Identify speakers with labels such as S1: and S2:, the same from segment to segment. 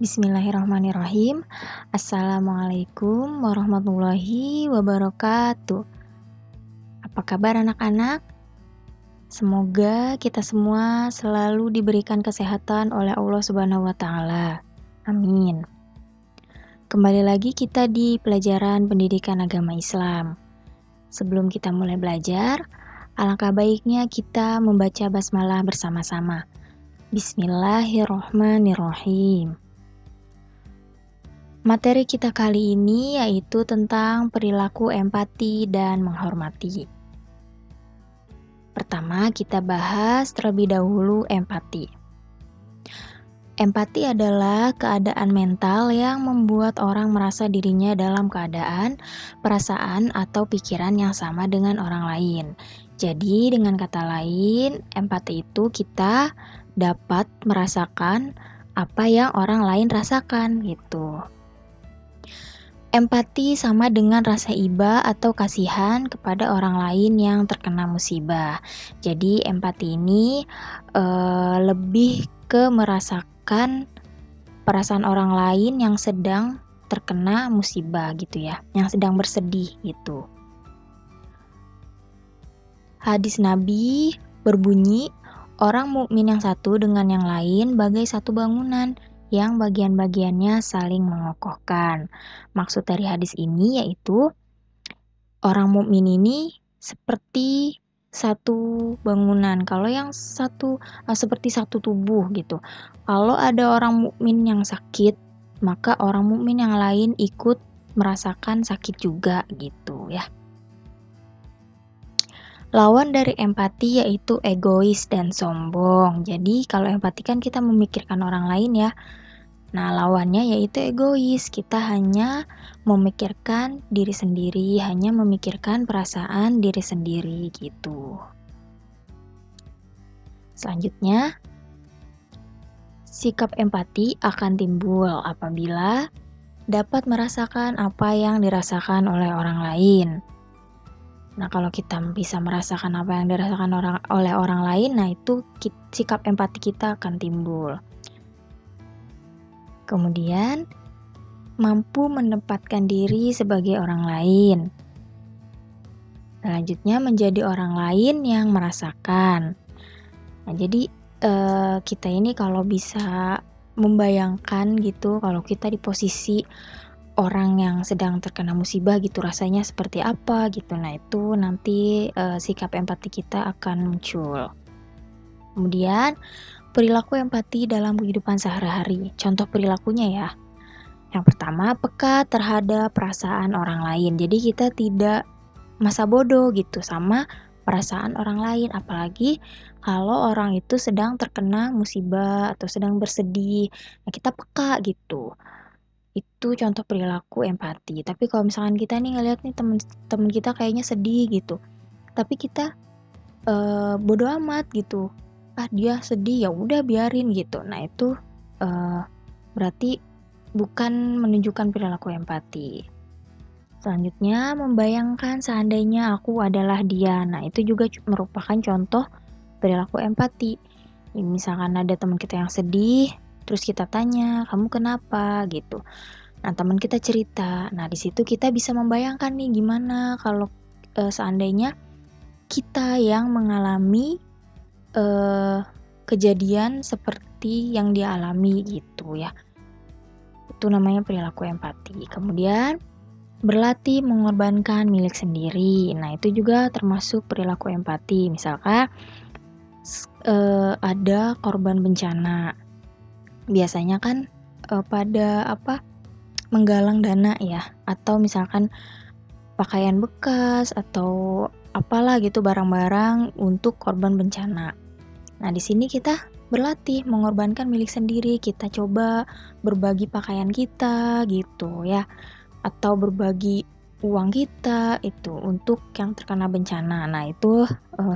S1: Bismillahirrahmanirrahim. Assalamualaikum warahmatullahi wabarakatuh. Apa kabar anak-anak? Semoga kita semua selalu diberikan kesehatan oleh Allah Subhanahu wa taala. Amin. Kembali lagi kita di pelajaran pendidikan agama Islam. Sebelum kita mulai belajar, alangkah baiknya kita membaca basmalah bersama-sama. Bismillahirrahmanirrahim. Materi kita kali ini yaitu tentang perilaku empati dan menghormati. Pertama, kita bahas terlebih dahulu empati. Empati adalah keadaan mental yang membuat orang merasa dirinya dalam keadaan, perasaan, atau pikiran yang sama dengan orang lain. Jadi, dengan kata lain, empati itu kita dapat merasakan apa yang orang lain rasakan gitu. Empati sama dengan rasa iba atau kasihan kepada orang lain yang terkena musibah. Jadi empati ini lebih ke merasakan perasaan orang lain yang sedang terkena musibah gitu ya, yang sedang bersedih gitu. Hadis Nabi berbunyi, orang mukmin yang satu dengan yang lain bagai satu bangunan yang bagian-bagiannya saling mengokohkan. Maksud dari hadis ini yaitu orang mukmin ini seperti satu bangunan. Kalau yang satu seperti satu tubuh gitu. Kalau ada orang mukmin yang sakit, maka orang mukmin yang lain ikut merasakan sakit juga gitu ya. Lawan dari empati yaitu egois dan sombong. Jadi kalau empati kan kita memikirkan orang lain ya. Nah lawannya yaitu egois. Kita hanya memikirkan diri sendiri, hanya memikirkan perasaan diri sendiri gitu. Selanjutnya, sikap empati akan timbul apabila dapat merasakan apa yang dirasakan oleh orang lain. Nah, kalau kita bisa merasakan apa yang dirasakan oleh orang lain, nah itu sikap empati kita akan timbul. Kemudian, mampu menempatkan diri sebagai orang lain. Selanjutnya, menjadi orang lain yang merasakan. Nah, jadi kita ini kalau bisa membayangkan gitu, kalau kita di posisi orang yang sedang terkena musibah gitu rasanya seperti apa gitu. Nah itu nanti sikap empati kita akan muncul. Kemudian perilaku empati dalam kehidupan sehari-hari. Contoh perilakunya ya. Yang pertama, peka terhadap perasaan orang lain. Jadi kita tidak masa bodoh gitu sama perasaan orang lain, apalagi kalau orang itu sedang terkena musibah atau sedang bersedih. Nah kita peka gitu. Itu contoh perilaku empati. Tapi kalau misalkan kita nih ngeliat nih temen kita kayaknya sedih gitu, tapi kita bodo amat gitu, dia sedih ya udah biarin gitu. Nah itu berarti bukan menunjukkan perilaku empati. Selanjutnya, membayangkan seandainya aku adalah dia. Nah itu juga merupakan contoh perilaku empati. Ya, misalkan ada teman kita yang sedih, terus kita tanya, kamu kenapa gitu. Nah, teman kita cerita. Nah, di situ kita bisa membayangkan nih gimana kalau seandainya kita yang mengalami kejadian seperti yang dia alami gitu ya. Itu namanya perilaku empati. Kemudian berlatih mengorbankan milik sendiri. Nah, itu juga termasuk perilaku empati. Misalkan ada korban bencana. Biasanya kan pada menggalang dana ya, atau misalkan pakaian bekas atau apalah gitu barang-barang untuk korban bencana. Nah, di sini kita berlatih mengorbankan milik sendiri, kita coba berbagi pakaian kita gitu ya, atau berbagi uang kita itu untuk yang terkena bencana. Nah, itu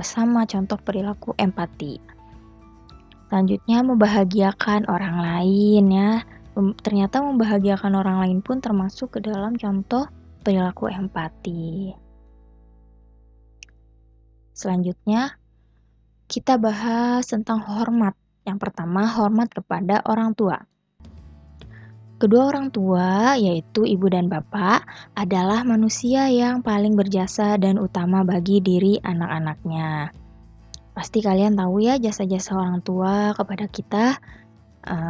S1: sama contoh perilaku empati. Selanjutnya, membahagiakan orang lain ya. Ternyata membahagiakan orang lain pun termasuk ke dalam contoh perilaku empati. Selanjutnya, kita bahas tentang hormat. Yang pertama, hormat kepada orang tua. Kedua orang tua, yaitu ibu dan bapak, adalah manusia yang paling berjasa dan utama bagi diri anak-anaknya. Pasti kalian tahu ya jasa-jasa orang tua kepada kita.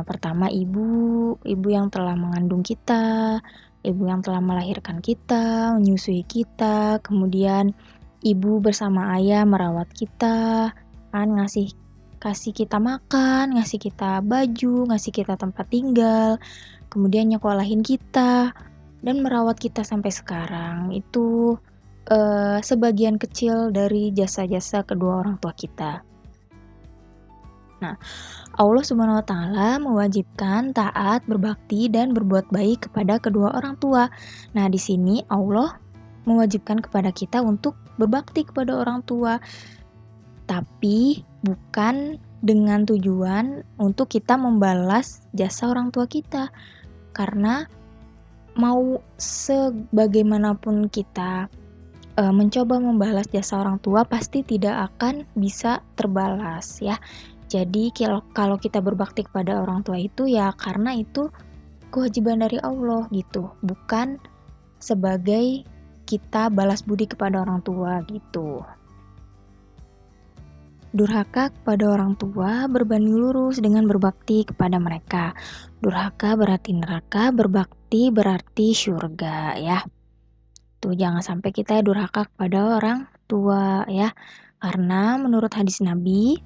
S1: Pertama ibu yang telah mengandung kita, ibu yang telah melahirkan kita, menyusui kita, kemudian ibu bersama ayah merawat kita, kan kasih kita makan, ngasih kita baju, ngasih kita tempat tinggal, kemudian nyekolahin kita dan merawat kita sampai sekarang. Itu sebagian kecil dari jasa-jasa kedua orang tua kita. Nah, Allah Subhanahu wa taala mewajibkan taat, berbakti dan berbuat baik kepada kedua orang tua. Nah, di sini Allah mewajibkan kepada kita untuk berbakti kepada orang tua. Tapi bukan dengan tujuan untuk kita membalas jasa orang tua kita. Karena mau sebagaimanapun kita mencoba membalas jasa orang tua pasti tidak akan bisa terbalas ya. Jadi kalau kita berbakti kepada orang tua itu ya karena itu kewajiban dari Allah gitu, bukan sebagai kita balas budi kepada orang tua gitu. Durhaka kepada orang tua berbanding lurus dengan berbakti kepada mereka. Durhaka berarti neraka, berbakti berarti surga ya. Tuh jangan sampai kita durhaka kepada orang tua ya. Karena menurut hadis Nabi,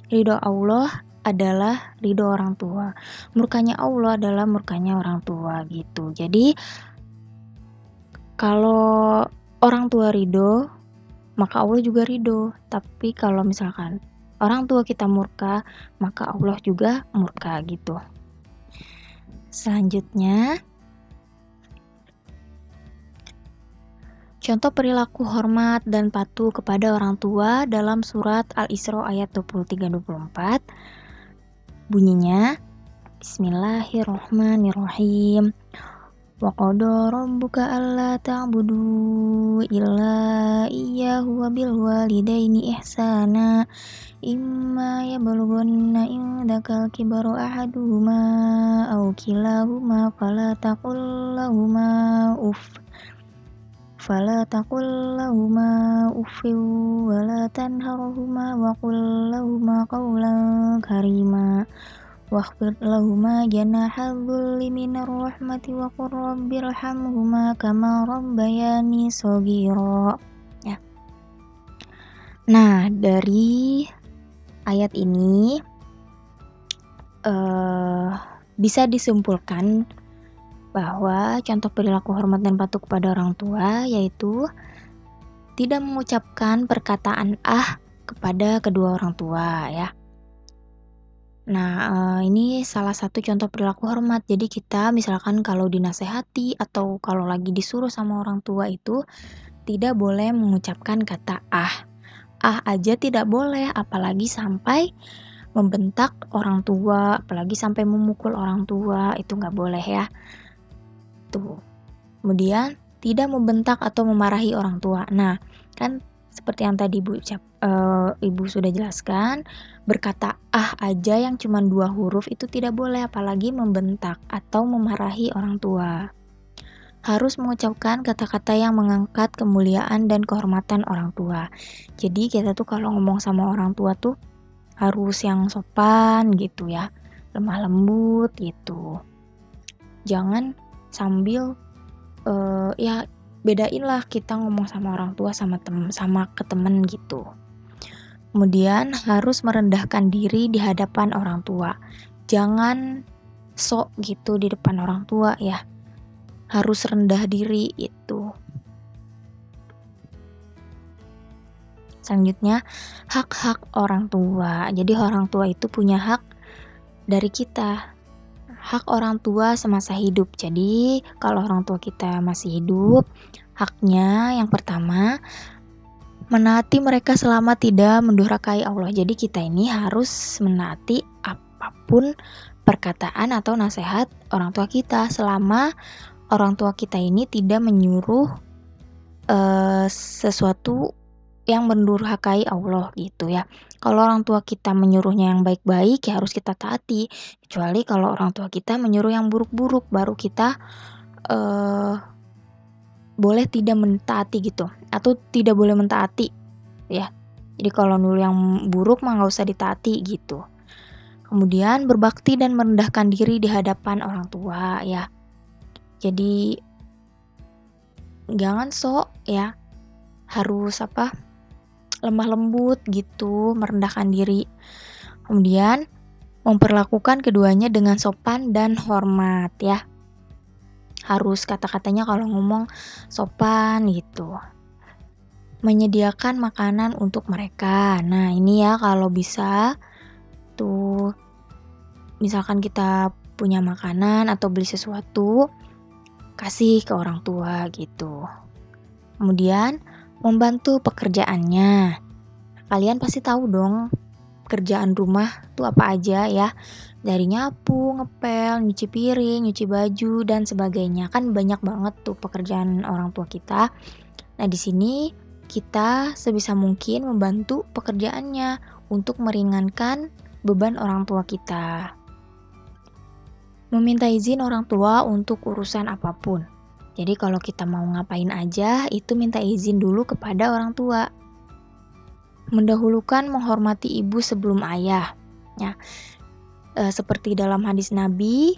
S1: ridho Allah adalah ridho orang tua. Murkanya Allah adalah murkanya orang tua gitu. Jadi kalau orang tua ridho, maka Allah juga ridho. Tapi kalau misalkan orang tua kita murka, maka Allah juga murka gitu. Selanjutnya, contoh perilaku hormat dan patuh kepada orang tua dalam surat Al-Isra ayat 23-24. Bunyinya, Bismillahirrahmanirrahim. Wa qada rabbuka alla ta'budu illa iyyahu wa bil walidaini ihsana. Imma yablughanna indakal kibaru ahaduhuma aw kilahuma fala taqul lahuma uffin wa la tanharhuma wa qul lahuma qawlan karima wakhfid lahuma janaha dhulli minar rahmati wa qur rabbirhamhuma kama rabbayani shaghira ya. Nah, dari ayat ini bisa disimpulkan bahwa contoh perilaku hormat dan patuh kepada orang tua yaitu tidak mengucapkan perkataan kepada kedua orang tua ya. Nah, ini salah satu contoh perilaku hormat. Jadi kita misalkan kalau dinasehati atau kalau lagi disuruh sama orang tua itu tidak boleh mengucapkan kata aja tidak boleh, apalagi sampai membentak orang tua, apalagi sampai memukul orang tua, itu nggak boleh ya. Tuh. Kemudian tidak membentak atau memarahi orang tua. Nah, kan seperti yang tadi Ibu sudah jelaskan, berkata aja yang cuma 2 huruf itu tidak boleh, apalagi membentak atau memarahi orang tua. Harus mengucapkan kata-kata yang mengangkat kemuliaan dan kehormatan orang tua. Jadi kita tuh kalau ngomong sama orang tua tuh harus yang sopan gitu ya, lemah lembut gitu. Jangan sambil ya bedain lah kita ngomong sama orang tua sama ke temen gitu. Kemudian harus merendahkan diri di hadapan orang tua. Jangan sok gitu di depan orang tua ya. Harus rendah diri itu. Selanjutnya, hak-hak orang tua. Jadi orang tua itu punya hak dari kita. Hak orang tua semasa hidup. Jadi kalau orang tua kita masih hidup, haknya yang pertama menaati mereka selama tidak mendurhakai Allah. Jadi kita ini harus menaati apapun perkataan atau nasihat orang tua kita selama orang tua kita ini tidak menyuruh sesuatu yang mendurhakai Allah gitu ya. Kalau orang tua kita menyuruhnya yang baik-baik ya harus kita taati, kecuali kalau orang tua kita menyuruh yang buruk-buruk baru kita eee, boleh tidak mentaati gitu atau tidak boleh mentaati ya. Jadi kalau nyuruh yang buruk mah nggak usah ditaati gitu. Kemudian berbakti dan merendahkan diri di hadapan orang tua ya. Jadi jangan sok ya, harus lemah lembut gitu, merendahkan diri. Kemudian memperlakukan keduanya dengan sopan dan hormat ya. Harus kata-katanya kalau ngomong sopan gitu. Menyediakan makanan untuk mereka. Nah, ini ya kalau bisa tuh misalkan kita punya makanan atau beli sesuatu, kasih ke orang tua gitu. Kemudian membantu pekerjaannya. Kalian pasti tahu dong kerjaan rumah tuh apa aja ya. Dari nyapu, ngepel, nyuci piring, nyuci baju dan sebagainya. Kan banyak banget tuh pekerjaan orang tua kita. Nah, di sini kita sebisa mungkin membantu pekerjaannya untuk meringankan beban orang tua kita. Meminta izin orang tua untuk urusan apapun. Jadi kalau kita mau ngapain aja, itu minta izin dulu kepada orang tua. Mendahulukan menghormati ibu sebelum ayah. Ya, seperti dalam hadis Nabi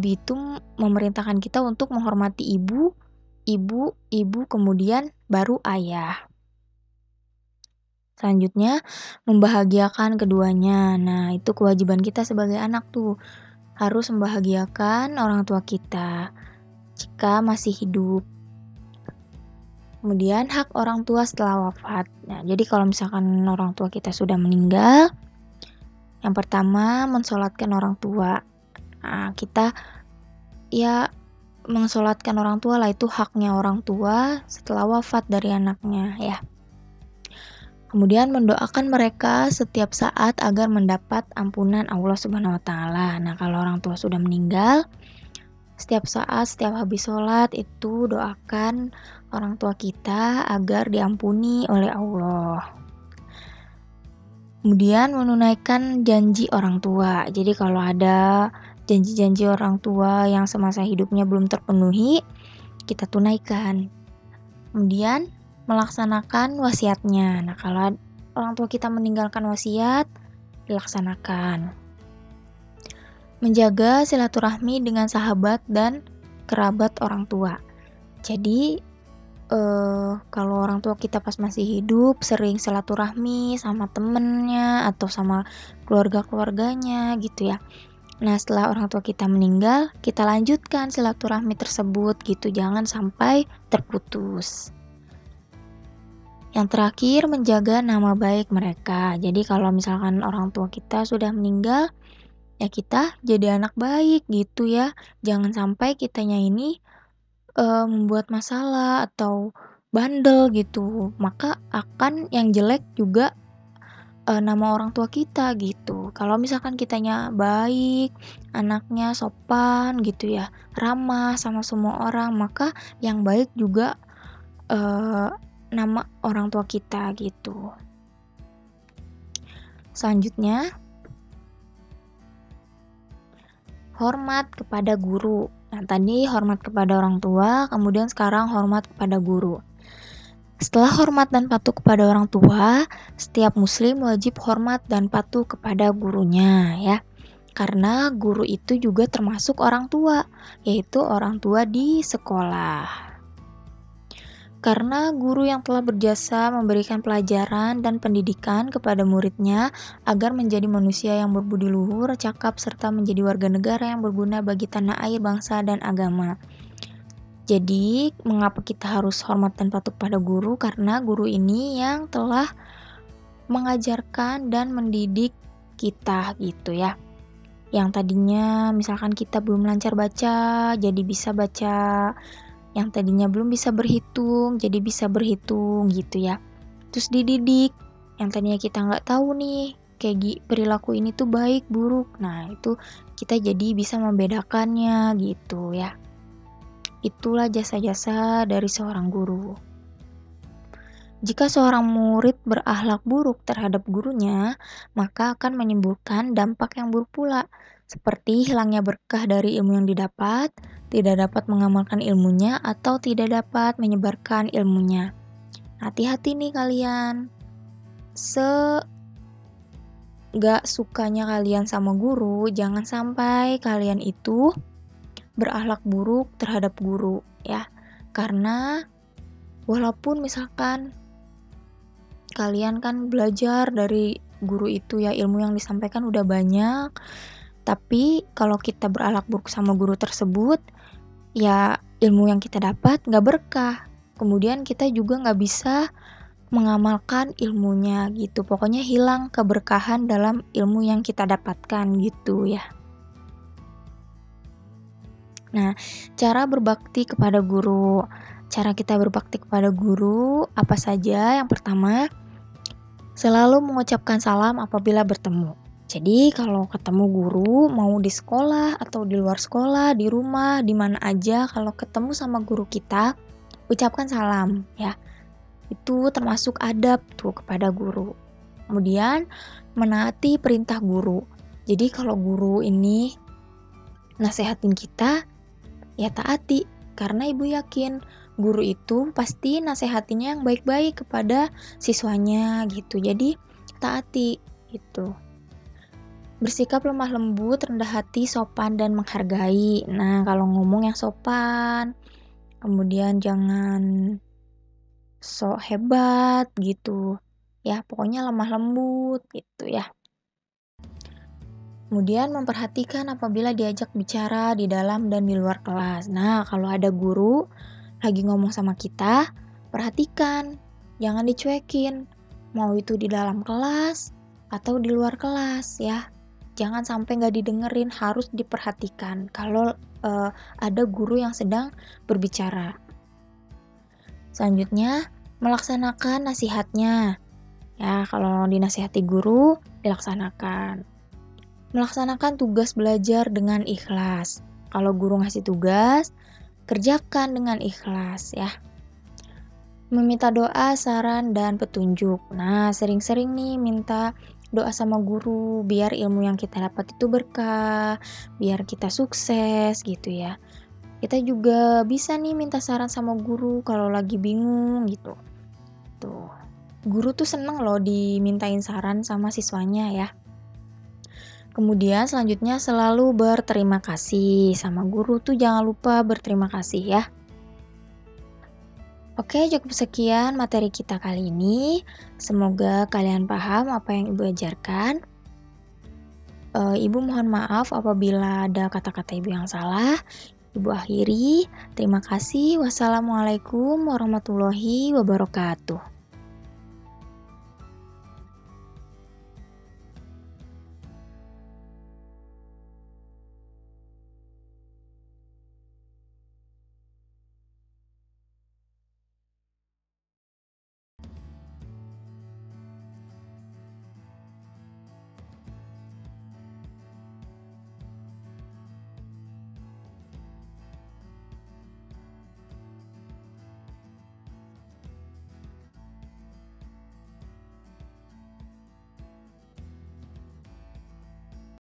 S1: itu memerintahkan kita untuk menghormati ibu, kemudian baru ayah. Selanjutnya, membahagiakan keduanya. Nah, itu kewajiban kita sebagai anak tuh. Harus membahagiakan orang tua kita jika masih hidup. Kemudian hak orang tua setelah wafat. Nah, jadi kalau misalkan orang tua kita sudah meninggal, yang pertama mensolatkan orang tua. Nah, kita ya mensolatkan orang tua lah, itu haknya orang tua setelah wafat dari anaknya ya. Kemudian mendoakan mereka setiap saat agar mendapat ampunan Allah Subhanahu wa taala. Nah, kalau orang tua sudah meninggal, setiap saat, setiap habis sholat itu doakan orang tua kita agar diampuni oleh Allah. Kemudian menunaikan janji orang tua. Jadi kalau ada janji-janji orang tua yang semasa hidupnya belum terpenuhi, kita tunaikan. Kemudian melaksanakan wasiatnya. Nah, kalau orang tua kita meninggalkan wasiat, dilaksanakan. Menjaga silaturahmi dengan sahabat dan kerabat orang tua. Jadi kalau orang tua kita pas masih hidup sering silaturahmi sama temennya atau sama keluarga-keluarganya gitu ya. Nah, setelah orang tua kita meninggal, kita lanjutkan silaturahmi tersebut gitu, jangan sampai terputus. Yang terakhir, menjaga nama baik mereka. Jadi kalau misalkan orang tua kita sudah meninggal, ya kita jadi anak baik gitu ya. Jangan sampai kitanya ini membuat masalah atau bandel gitu. Maka akan yang jelek juga nama orang tua kita gitu. Kalau misalkan kitanya baik, anaknya sopan gitu ya, ramah sama semua orang, maka yang baik juga nama orang tua kita gitu. Selanjutnya, hormat kepada guru. Nah, tadi hormat kepada orang tua, kemudian sekarang hormat kepada guru. Setelah hormat dan patuh kepada orang tua, setiap muslim wajib hormat dan patuh kepada gurunya ya. Karena guru itu juga termasuk orang tua, yaitu orang tua di sekolah. Karena guru yang telah berjasa memberikan pelajaran dan pendidikan kepada muridnya agar menjadi manusia yang berbudi luhur, cakap, serta menjadi warga negara yang berguna bagi tanah air, bangsa, dan agama. Jadi, mengapa kita harus hormat dan patuh pada guru? Karena guru ini yang telah mengajarkan dan mendidik kita gitu ya. Yang tadinya misalkan kita belum lancar baca, jadi bisa baca. Yang tadinya belum bisa berhitung, jadi bisa berhitung gitu ya. Terus dididik, yang tadinya kita nggak tahu nih, kayak perilaku ini tuh baik, buruk. Nah, itu kita jadi bisa membedakannya gitu ya. Itulah jasa-jasa dari seorang guru. Jika seorang murid berakhlak buruk terhadap gurunya, maka akan menimbulkan dampak yang buruk pula, seperti hilangnya berkah dari ilmu yang didapat, tidak dapat mengamalkan ilmunya, atau tidak dapat menyebarkan ilmunya. Hati-hati nih kalian. Gak sukanya kalian sama guru, jangan sampai kalian itu berakhlak buruk terhadap guru ya. Karena walaupun misalkan kalian kan belajar dari guru itu ya, ilmu yang disampaikan udah banyak, tapi kalau kita berakhlak buruk sama guru tersebut, ya ilmu yang kita dapat gak berkah. Kemudian kita juga gak bisa mengamalkan ilmunya gitu. Pokoknya hilang keberkahan dalam ilmu yang kita dapatkan gitu ya. Nah, cara berbakti kepada guru. Cara kita berbakti kepada guru apa saja? Yang pertama, selalu mengucapkan salam apabila bertemu. Jadi kalau ketemu guru, mau di sekolah atau di luar sekolah, di rumah, di mana aja, kalau ketemu sama guru kita, ucapkan salam ya. Itu termasuk adab tuh kepada guru. Kemudian menaati perintah guru. Jadi kalau guru ini nasehatin kita, ya taati. Karena ibu yakin guru itu pasti nasehatinnya yang baik-baik kepada siswanya gitu. Jadi taati gitu. Bersikap lemah lembut, rendah hati, sopan, dan menghargai. Nah, kalau ngomong yang sopan, kemudian jangan sok hebat gitu ya, pokoknya lemah lembut gitu ya. Kemudian memperhatikan apabila diajak bicara di dalam dan di luar kelas. Nah, kalau ada guru lagi ngomong sama kita, perhatikan, jangan dicuekin, mau itu di dalam kelas atau di luar kelas ya. Jangan sampai nggak didengerin, harus diperhatikan kalau ada guru yang sedang berbicara. Selanjutnya, melaksanakan nasihatnya. Ya, kalau dinasihati guru, dilaksanakan. Melaksanakan tugas belajar dengan ikhlas. Kalau guru ngasih tugas, kerjakan dengan ikhlas ya. Meminta doa, saran, dan petunjuk. Nah, sering-sering nih minta doa sama guru, biar ilmu yang kita dapat itu berkah, biar kita sukses gitu ya. Kita juga bisa nih minta saran sama guru kalau lagi bingung gitu. Tuh, guru tuh seneng loh dimintain saran sama siswanya ya. Kemudian selanjutnya selalu berterima kasih sama guru tuh, jangan lupa berterima kasih ya. Oke, cukup sekian materi kita kali ini. Semoga kalian paham apa yang Ibu ajarkan. Ibu mohon maaf apabila ada kata-kata Ibu yang salah. Ibu akhiri. Terima kasih. Wassalamualaikum warahmatullahi wabarakatuh.